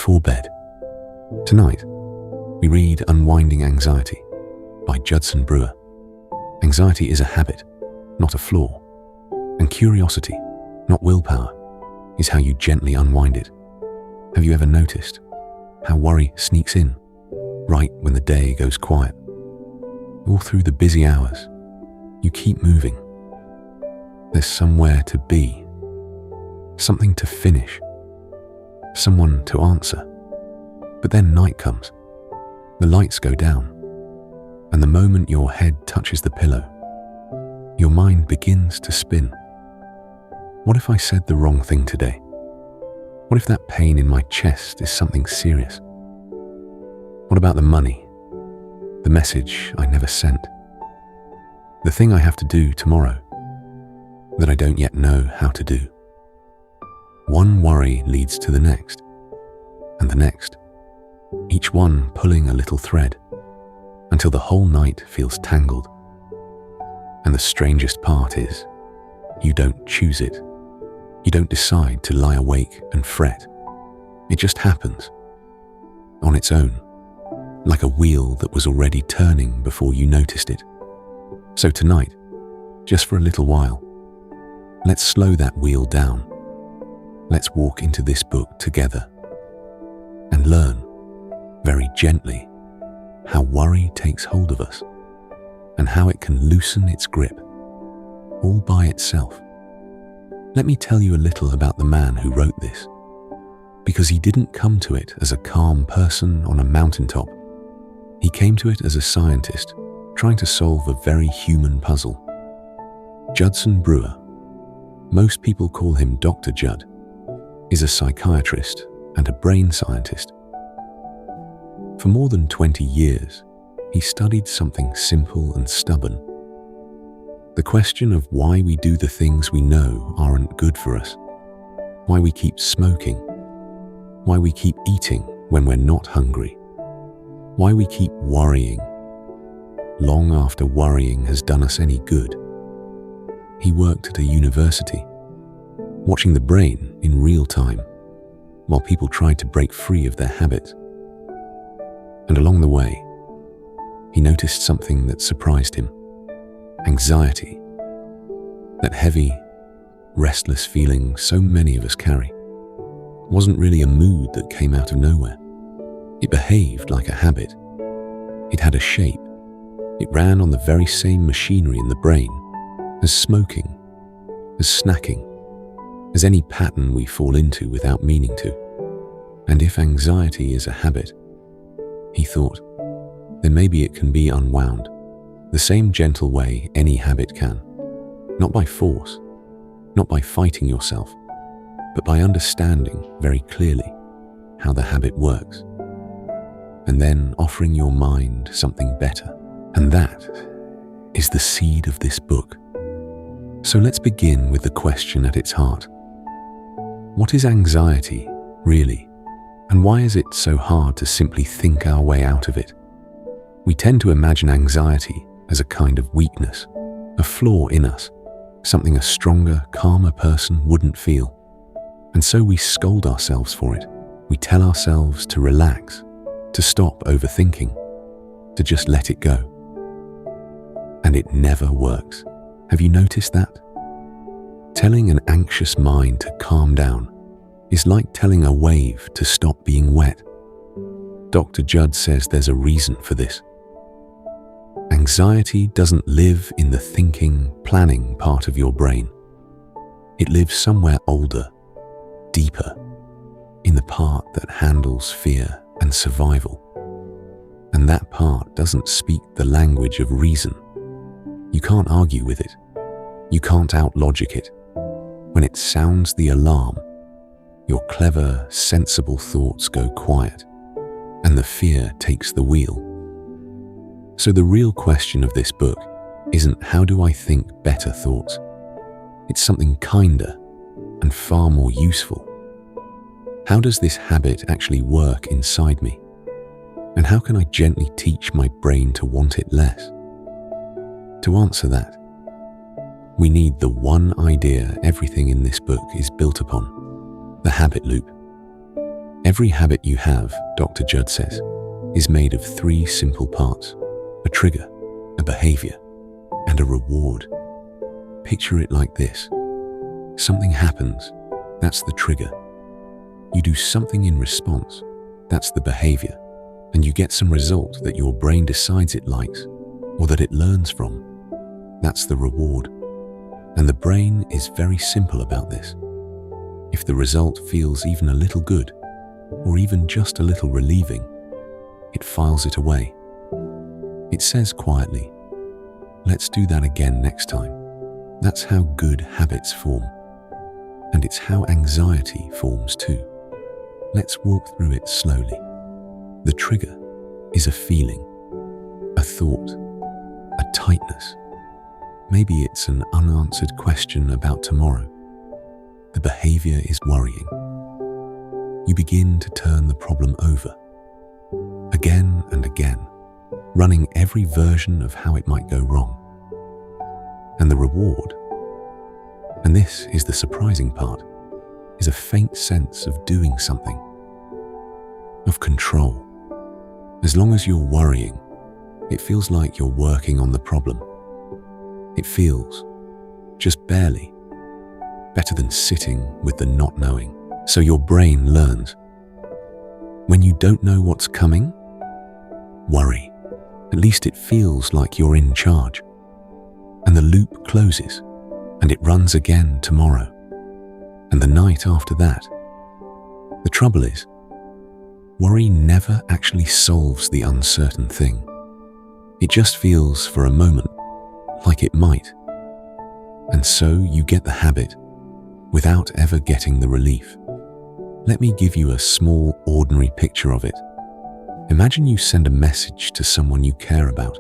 before bed. Tonight, we read Unwinding Anxiety by Judson Brewer. Anxiety is a habit, not a flaw, and curiosity, not willpower, is how you gently unwind it. Have you ever noticed how worry sneaks in right when the day goes quiet? All through the busy hours, you keep moving. There's somewhere to be, something to finish, someone to answer. But then night comes, the lights go down, and the moment your head touches the pillow, your mind begins to spin. What if I said the wrong thing today? What if that pain in my chest is something serious? What about the money? The message I never sent? The thing I have to do tomorrow that I don't yet know how to do? One worry leads to the next, and the next, each one pulling a little thread until the whole night feels tangled. And the strangest part is, you don't choose it. You don't decide to lie awake and fret. It just happens, on its own, like a wheel that was already turning before you noticed it. So tonight, just for a little while, let's slow that wheel down. Let's walk into this book together and learn, very gently, how worry takes hold of us and how it can loosen its grip, all by itself. Let me tell you a little about the man who wrote this, because he didn't come to it as a calm person on a mountaintop. He came to it as a scientist trying to solve a very human puzzle. Judson Brewer, most people call him Dr. Judd, is a psychiatrist and a brain scientist. For more than 20 years, he studied something simple and stubborn. The question of why we do the things we know aren't good for us, why we keep smoking, why we keep eating when we're not hungry, why we keep worrying, long after worrying has done us any good. He worked at a university, watching the brain in real time, while people tried to break free of their habits. And along the way, he noticed something that surprised him. Anxiety, that heavy, restless feeling so many of us carry, wasn't really a mood that came out of nowhere. It behaved like a habit. It had a shape. It ran on the very same machinery in the brain as smoking, as snacking, as any pattern we fall into without meaning to. And if anxiety is a habit, he thought, then maybe it can be unwound, the same gentle way any habit can. Not by force, not by fighting yourself, but by understanding very clearly how the habit works, and then offering your mind something better. And that is the seed of this book. So let's begin with the question at its heart. What is anxiety, really? And why is it so hard to simply think our way out of it? We tend to imagine anxiety as a kind of weakness, a flaw in us, something a stronger, calmer person wouldn't feel. And so we scold ourselves for it. We tell ourselves to relax, to stop overthinking, to just let it go. And it never works. Have you noticed that? Telling an anxious mind to calm down is like telling a wave to stop being wet. Dr. Judd says there's a reason for this. Anxiety doesn't live in the thinking, planning part of your brain. It lives somewhere older, deeper, in the part that handles fear and survival. And that part doesn't speak the language of reason. You can't argue with it. You can't out-logic it. When it sounds the alarm, your clever, sensible thoughts go quiet, and the fear takes the wheel. So the real question of this book isn't how do I think better thoughts? It's something kinder and far more useful. How does this habit actually work inside me? And how can I gently teach my brain to want it less? To answer that, we need the one idea everything in this book is built upon, the habit loop. Every habit you have, Dr. Judd says, is made of 3 simple parts: a trigger, a behavior, and a reward. Picture it like this. Something happens, that's the trigger. You do something in response, that's the behavior, and you get some result that your brain decides it likes or that it learns from. That's the reward. And the brain is very simple about this. If the result feels even a little good, or even just a little relieving, it files it away. It says quietly, "Let's do that again next time." That's how good habits form. And it's how anxiety forms too. Let's walk through it slowly. The trigger is a feeling, a thought, a tightness. Maybe it's an unanswered question about tomorrow. The behavior is worrying. You begin to turn the problem over, again and again, running every version of how it might go wrong. And the reward, and this is the surprising part, is a faint sense of doing something, of control. As long as you're worrying, it feels like you're working on the problem. It feels, just barely, better than sitting with the not knowing. So your brain learns. When you don't know what's coming, worry. At least it feels like you're in charge. And the loop closes, and it runs again tomorrow, and the night after that. The trouble is, worry never actually solves the uncertain thing. It just feels for a moment like it might. And so you get the habit without ever getting the relief. Let me give you a small, ordinary picture of it. Imagine you send a message to someone you care about,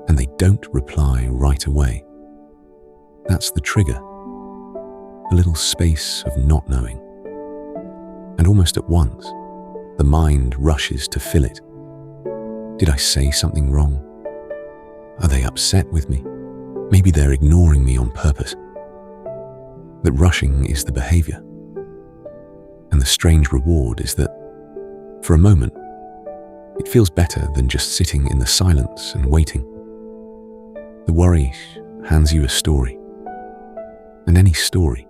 and they don't reply right away. That's the trigger, a little space of not knowing. And almost at once, the mind rushes to fill it. Did I say something wrong? Are they upset with me? Maybe they're ignoring me on purpose. That rushing is the behavior. And the strange reward is that, for a moment, it feels better than just sitting in the silence and waiting. The worry hands you a story. And any story,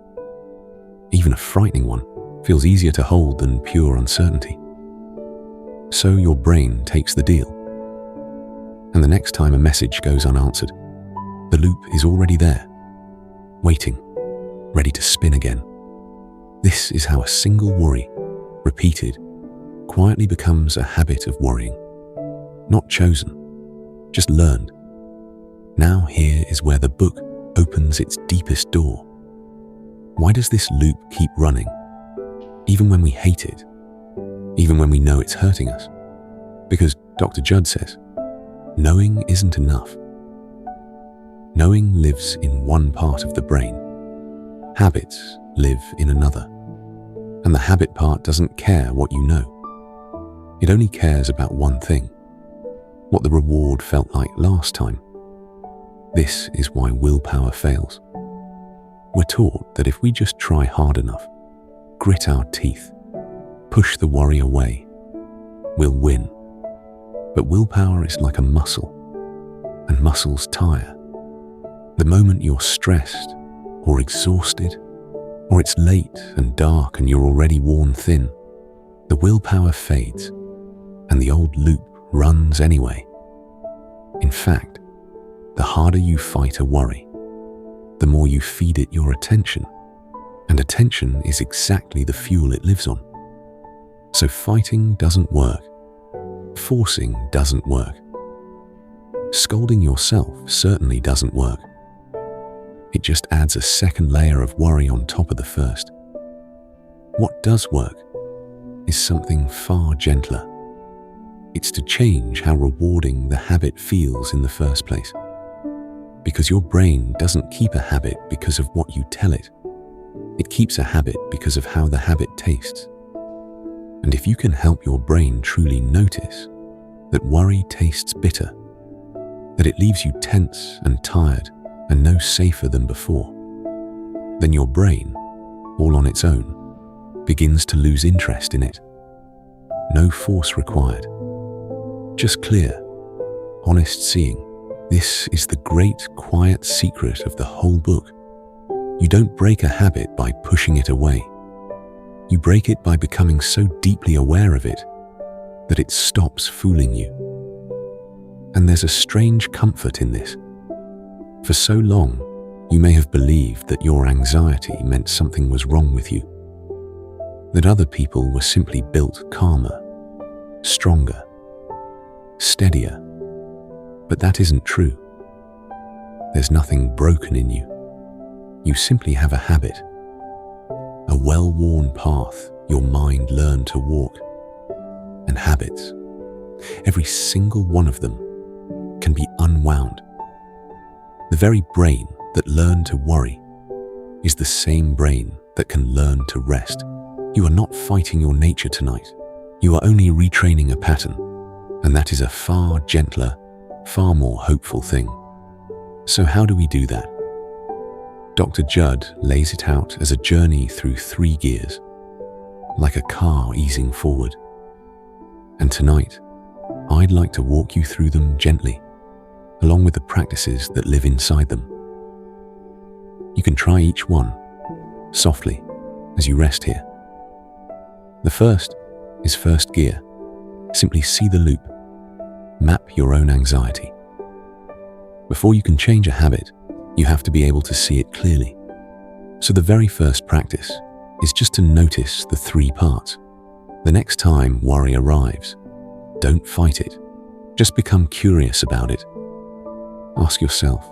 even a frightening one, feels easier to hold than pure uncertainty. So your brain takes the deal. And the next time a message goes unanswered, the loop is already there, waiting, ready to spin again. This is how a single worry, repeated, quietly becomes a habit of worrying. Not chosen, just learned. Now here is where the book opens its deepest door. Why does this loop keep running? Even when we hate it, even when we know it's hurting us? Because Dr. Judd says, knowing isn't enough. Knowing lives in one part of the brain. Habits live in another. And the habit part doesn't care what you know. It only cares about one thing, what the reward felt like last time. This is why willpower fails. We're taught that if we just try hard enough, grit our teeth, push the worry away, we'll win. But willpower is like a muscle, and muscles tire. The moment you're stressed or exhausted, or it's late and dark and you're already worn thin, the willpower fades, and the old loop runs anyway. In fact, the harder you fight a worry, the more you feed it your attention, and attention is exactly the fuel it lives on. So fighting doesn't work. Forcing doesn't work. Scolding yourself certainly doesn't work. It just adds a second layer of worry on top of the first. What does work is something far gentler. It's to change how rewarding the habit feels in the first place. Because your brain doesn't keep a habit because of what you tell it. It keeps a habit because of how the habit tastes. And if you can help your brain truly notice that worry tastes bitter, that it leaves you tense and tired and no safer than before, then your brain, all on its own, begins to lose interest in it. No force required. Just clear, honest seeing. This is the great, quiet secret of the whole book. You don't break a habit by pushing it away. You break it by becoming so deeply aware of it that it stops fooling you. And there's a strange comfort in this. For so long, you may have believed that your anxiety meant something was wrong with you, that other people were simply built calmer, stronger, steadier. But that isn't true. There's nothing broken in you. You simply have a habit, a well-worn path your mind learned to walk. And habits, every single one of them, can be unwound. The very brain that learned to worry is the same brain that can learn to rest. You are not fighting your nature tonight. You are only retraining a pattern, and that is a far gentler, far more hopeful thing. So how do we do that? Dr. Judd lays it out as a journey through 3 gears, like a car easing forward. And tonight, I'd like to walk you through them gently, along with the practices that live inside them. You can try each one, softly, as you rest here. The first is first gear. Simply see the loop. Map your own anxiety. Before you can change a habit, you have to be able to see it clearly. So the very first practice is just to notice the 3 parts. The next time worry arrives, don't fight it. Just become curious about it. Ask yourself,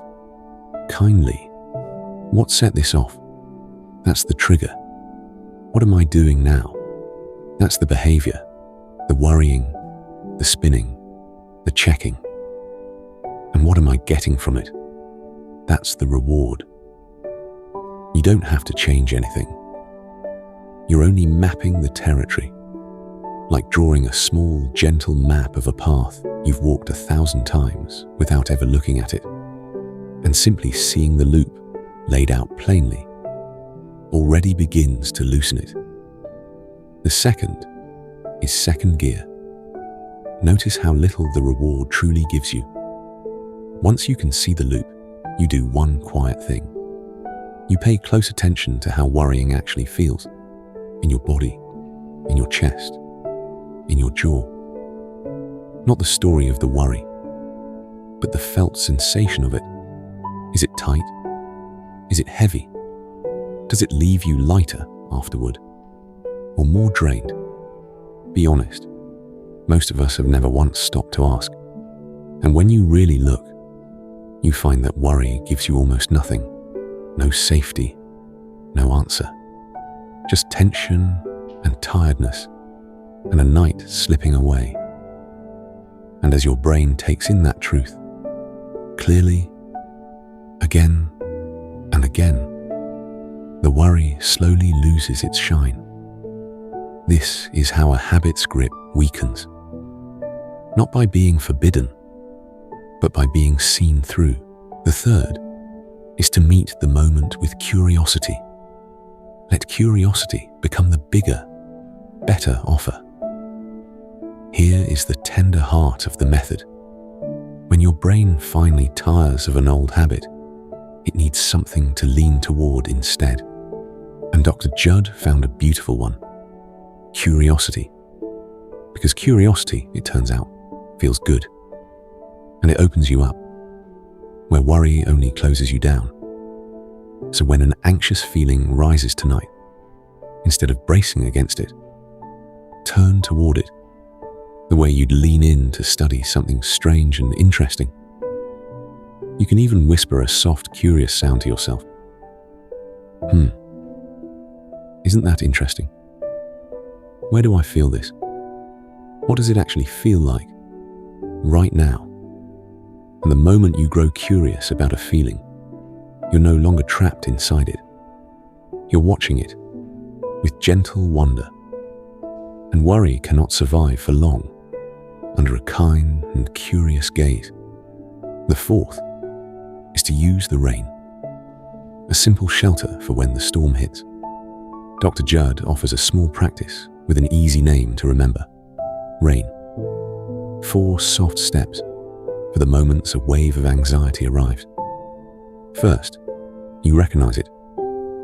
kindly, what set this off? That's the trigger. What am I doing now? That's the behavior, the worrying, the spinning, the checking. And what am I getting from it? That's the reward. You don't have to change anything. You're only mapping the territory, like drawing a small, gentle map of a path you've walked 1,000 times without ever looking at it, and simply seeing the loop laid out plainly already begins to loosen it. The second is second gear. Notice how little the reward truly gives you. Once you can see the loop, you do one quiet thing. You pay close attention to how worrying actually feels, in your body, in your chest, in your jaw. Not the story of the worry, but the felt sensation of it. Is it tight? Is it heavy? Does it leave you lighter afterward, or more drained? Be honest. Most of us have never once stopped to ask. And when you really look, you find that worry gives you almost nothing. No safety, no answer. Just tension and tiredness, and a night slipping away. And as your brain takes in that truth, clearly, again and again, the worry slowly loses its shine. This is how a habit's grip weakens. Not by being forbidden, but by being seen through. The third is to meet the moment with curiosity. Let curiosity become the bigger, better offer. Here is the tender heart of the method. When your brain finally tires of an old habit, it needs something to lean toward instead. And Dr. Judd found a beautiful one. Curiosity. Because curiosity, it turns out, feels good. And it opens you up, where worry only closes you down. So when an anxious feeling rises tonight, instead of bracing against it, turn toward it, the way you'd lean in to study something strange and interesting. You can even whisper a soft, curious sound to yourself. Isn't that interesting? Where do I feel this? What does it actually feel like right now? And the moment you grow curious about a feeling, you're no longer trapped inside it. You're watching it with gentle wonder. And worry cannot survive for long under a kind and curious gaze. The fourth is to use the rain, a simple shelter for when the storm hits. Dr. Judd offers a small practice with an easy name to remember: RAIN. 4 soft steps for the moments a wave of anxiety arrives. First, you recognize it.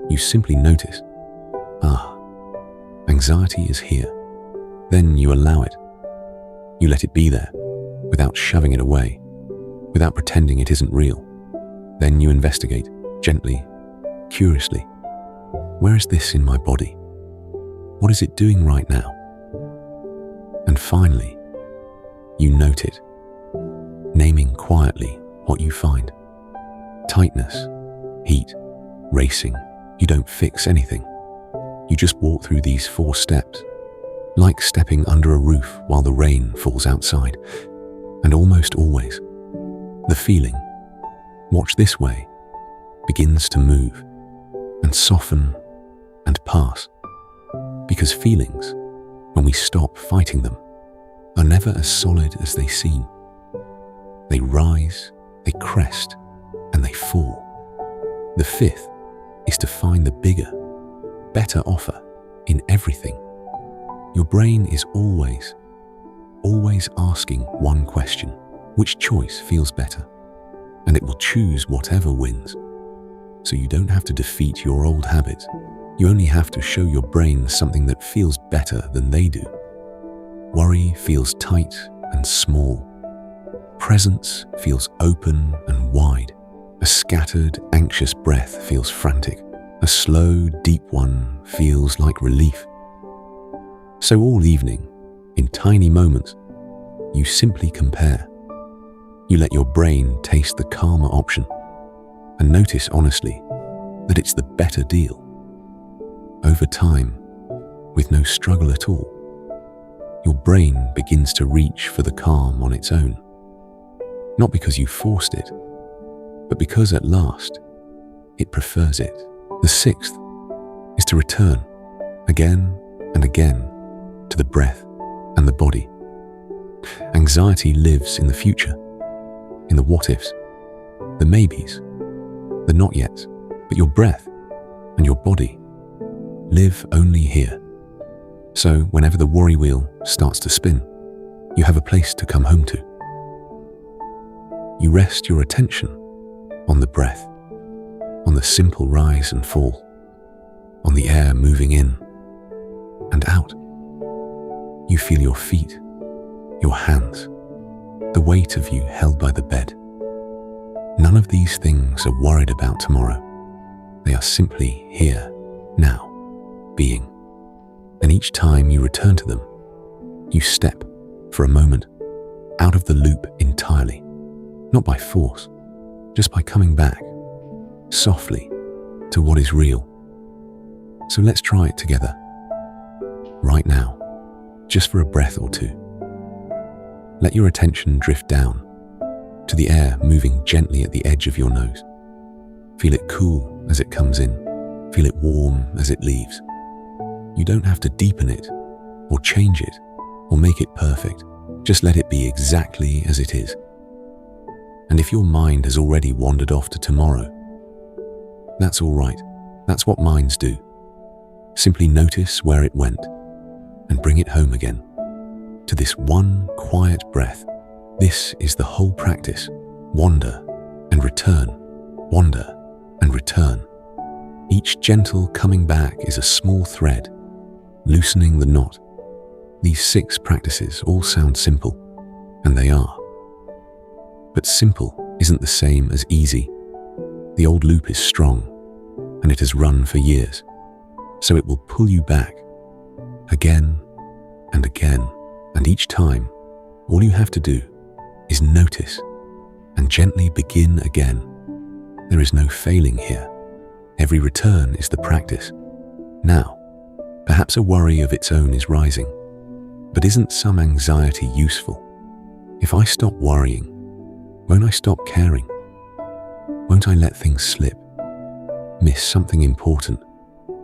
You simply notice, anxiety is here. Then you allow it. You let it be there, without shoving it away, without pretending it isn't real. Then you investigate, gently, curiously. Where is this in my body? What is it doing right now? And finally, you note it, naming quietly what you find. Tightness, heat, racing. You don't fix anything. You just walk through these 4 steps, like stepping under a roof while the rain falls outside. And almost always, the feeling, watch this way, begins to move and soften and pass. Because feelings, when we stop fighting them, are never as solid as they seem. They rise, they crest, and they fall. The 5th is to find the bigger, better offer in everything. Your brain is always asking one question: which choice feels better? And it will choose whatever wins. So you don't have to defeat your old habits. You only have to show your brain something that feels better than they do. Worry feels tight and small. Presence feels open and wide. A scattered, anxious breath feels frantic. A slow, deep one feels like relief. So all evening, in tiny moments, you simply compare. You let your brain taste the calmer option and notice honestly that it's the better deal. Over time, with no struggle at all, your brain begins to reach for the calm on its own. Not because you forced it, but because at last, it prefers it. The 6th is to return again and again to the breath and the body. Anxiety lives in the future, in the what-ifs, the maybes, the not yets, but your breath and your body live only here. So whenever the worry wheel starts to spin, you have a place to come home to. You rest your attention on the breath, on the simple rise and fall, on the air moving in and out. You feel your feet, your hands, the weight of you held by the bed. None of these things are worried about tomorrow. They are simply here, now, being. And each time you return to them, you step, for a moment, out of the loop entirely, not by force, just by coming back, softly, to what is real. So let's try it together, right now, just for a breath or two. Let your attention drift down to the air moving gently at the edge of your nose. Feel it cool as it comes in. Feel it warm as it leaves. You don't have to deepen it or change it or make it perfect. Just let it be exactly as it is. And if your mind has already wandered off to tomorrow, that's all right. That's what minds do. Simply notice where it went and bring it home again to this one quiet breath. This is the whole practice. Wander and return, wander and return. Each gentle coming back is a small thread, loosening the knot. These 6 practices all sound simple, and they are. But simple isn't the same as easy. The old loop is strong, and it has run for years, so it will pull you back again and again. And each time, all you have to do is notice and gently begin again. There is no failing here. Every return is the practice. Now, perhaps a worry of its own is rising, but isn't some anxiety useful? If I stop worrying, won't I stop caring? Won't I let things slip, miss something important,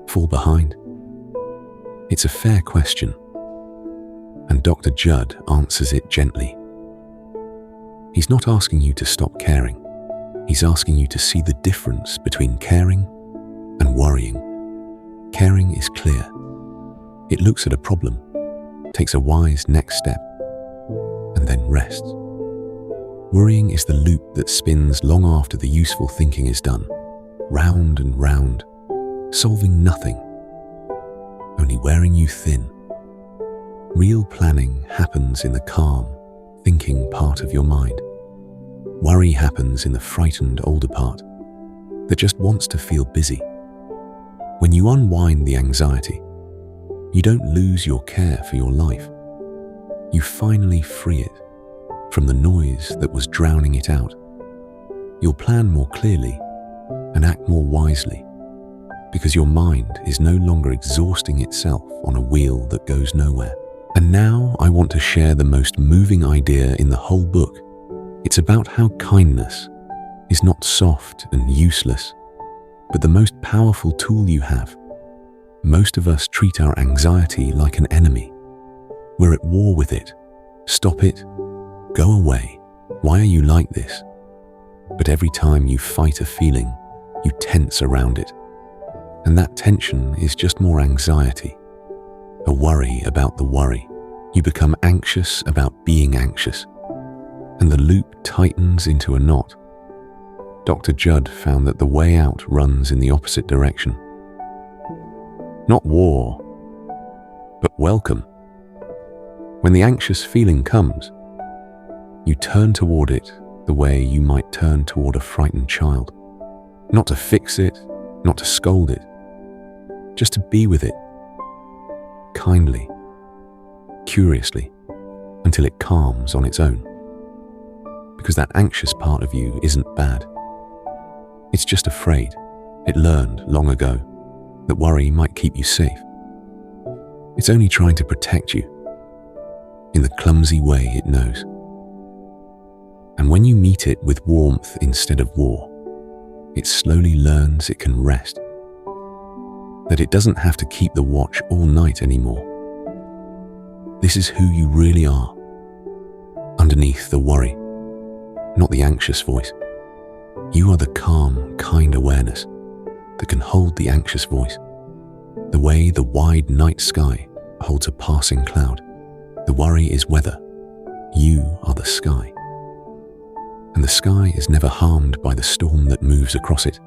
fall behind? It's a fair question, and Dr. Judd answers it gently. He's not asking you to stop caring. He's asking you to see the difference between caring and worrying. Caring is clear. It looks at a problem, takes a wise next step, and then rests. Worrying is the loop that spins long after the useful thinking is done, round and round, solving nothing, only wearing you thin. Real planning happens in the calm, thinking part of your mind. Worry happens in the frightened older part that just wants to feel busy. When you unwind the anxiety, you don't lose your care for your life. You finally free it from the noise that was drowning it out. You'll plan more clearly and act more wisely because your mind is no longer exhausting itself on a wheel that goes nowhere. And now I want to share the most moving idea in the whole book. It's about how kindness is not soft and useless, but the most powerful tool you have. Most of us treat our anxiety like an enemy. We're at war with it. Stop it. Go away. Why are you like this? But every time you fight a feeling, you tense around it. And that tension is just more anxiety. A worry about the worry. You become anxious about being anxious. And the loop tightens into a knot. Dr. Judd found that the way out runs in the opposite direction. Not war, but welcome. When the anxious feeling comes, you turn toward it the way you might turn toward a frightened child. Not to fix it, not to scold it, just to be with it, kindly, curiously, until it calms on its own. Because that anxious part of you isn't bad. It's just afraid. It learned long ago that worry might keep you safe. It's only trying to protect you in the clumsy way it knows. And when you meet it with warmth instead of war, it slowly learns it can rest, that it doesn't have to keep the watch all night anymore. This is who you really are, underneath the worry, not the anxious voice. You are the calm, kind awareness that can hold the anxious voice, the way the wide night sky holds a passing cloud. The worry is weather. You are the sky. And the sky is never harmed by the storm that moves across it.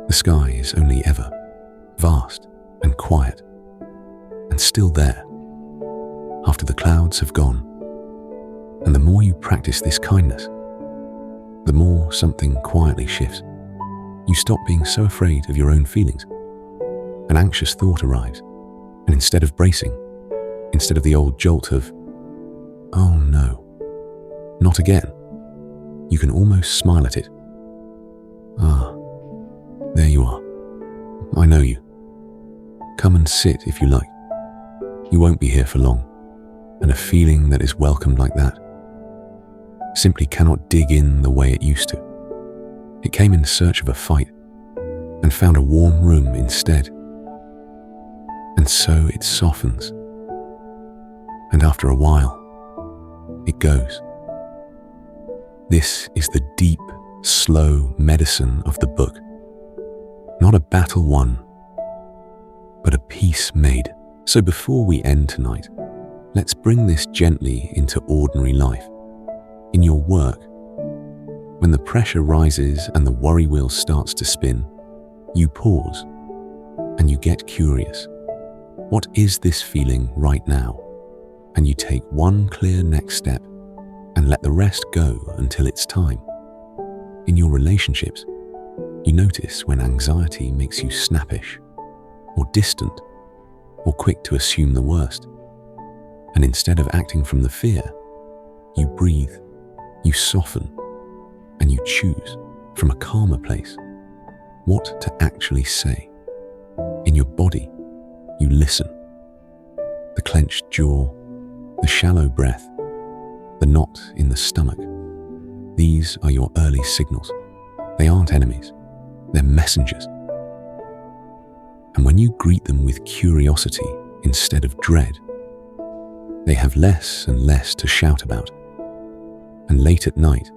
The sky is only ever vast and quiet, and still there, after the clouds have gone. And the more you practice this kindness, the more something quietly shifts. You stop being so afraid of your own feelings. An anxious thought arrives, and instead of bracing, instead of the old jolt of, "Oh no, not again," you can almost smile at it. "Ah, there you are. I know you. Come and sit if you like. You won't be here for long." And a feeling that is welcomed like that simply cannot dig in the way it used to. It came in search of a fight and found a warm room instead. And so it softens. And after a while, it goes. This is the deep, slow medicine of the book. Not a battle won, but a peace made. So before we end tonight, let's bring this gently into ordinary life. In your work, when the pressure rises and the worry wheel starts to spin, you pause and you get curious. What is this feeling right now? And you take one clear next step and let the rest go until it's time. In your relationships, you notice when anxiety makes you snappish or distant or quick to assume the worst. And instead of acting from the fear, you breathe, you soften, and you choose from a calmer place what to actually say. In your body, you listen. The clenched jaw, the shallow breath, the knot in the stomach. These are your early signals. They aren't enemies, they're messengers. And when you greet them with curiosity instead of dread, they have less and less to shout about. And late at night,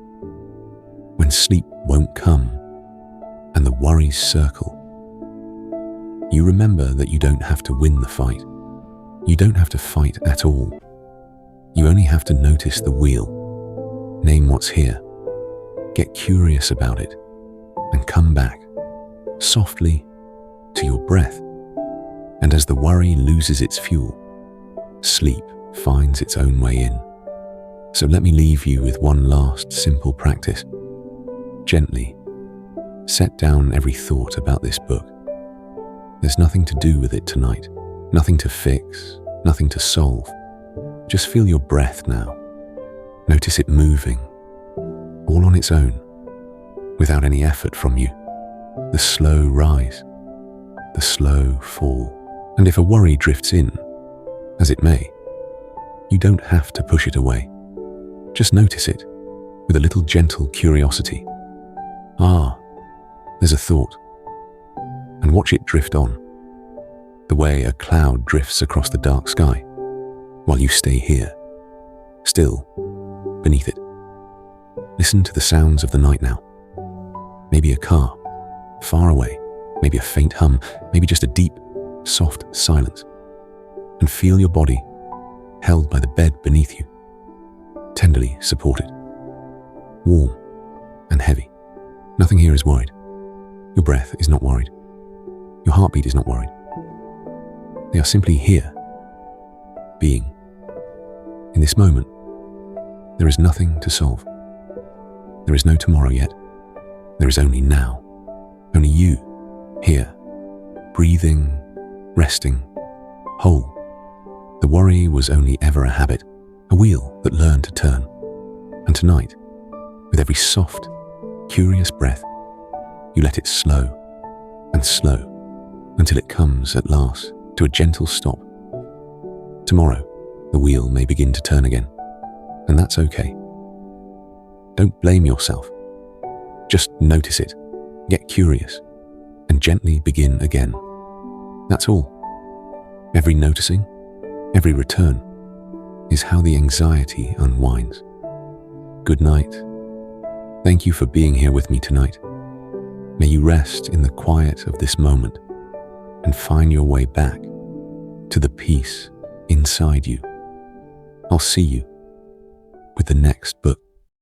when sleep won't come and the worries circle, You remember that you don't have to win the fight. You don't have to fight at all. You only have to notice the wheel, name what's here, get curious about it, and come back, softly, to your breath. And as the worry loses its fuel, sleep finds its own way in. So let me leave you with one last simple practice. Gently, set down every thought about this book. There's nothing to do with it tonight, nothing to fix, nothing to solve. Just feel your breath now. Notice it moving, all on its own, without any effort from you. The slow rise, the slow fall. And if a worry drifts in, as it may, you don't have to push it away. Just notice it with a little gentle curiosity. Ah, there's a thought. And watch it drift on, the way a cloud drifts across the dark sky, while you stay here, still, beneath it. Listen to the sounds of the night now. Maybe a car, far away, maybe a faint hum, maybe just a deep, soft silence. And feel your body held by the bed beneath you, tenderly supported, warm and heavy. Nothing here is worried. Your breath is not worried. Your heartbeat is not worried. They are simply here, being. In this moment, there is nothing to solve. There is no tomorrow yet. There is only now. Only you, here, breathing, resting, whole. The worry was only ever a habit, a wheel that learned to turn. And tonight, with every soft, curious breath, you let it slow and slow until it comes at last to a gentle stop. Tomorrow, the wheel may begin to turn again, and that's okay. Don't blame yourself. Just notice it, get curious, and gently begin again. That's all. Every noticing, every return, is how the anxiety unwinds. Good night. Thank you for being here with me tonight. May you rest in the quiet of this moment and find your way back to the peace inside you. I'll see you with the next book.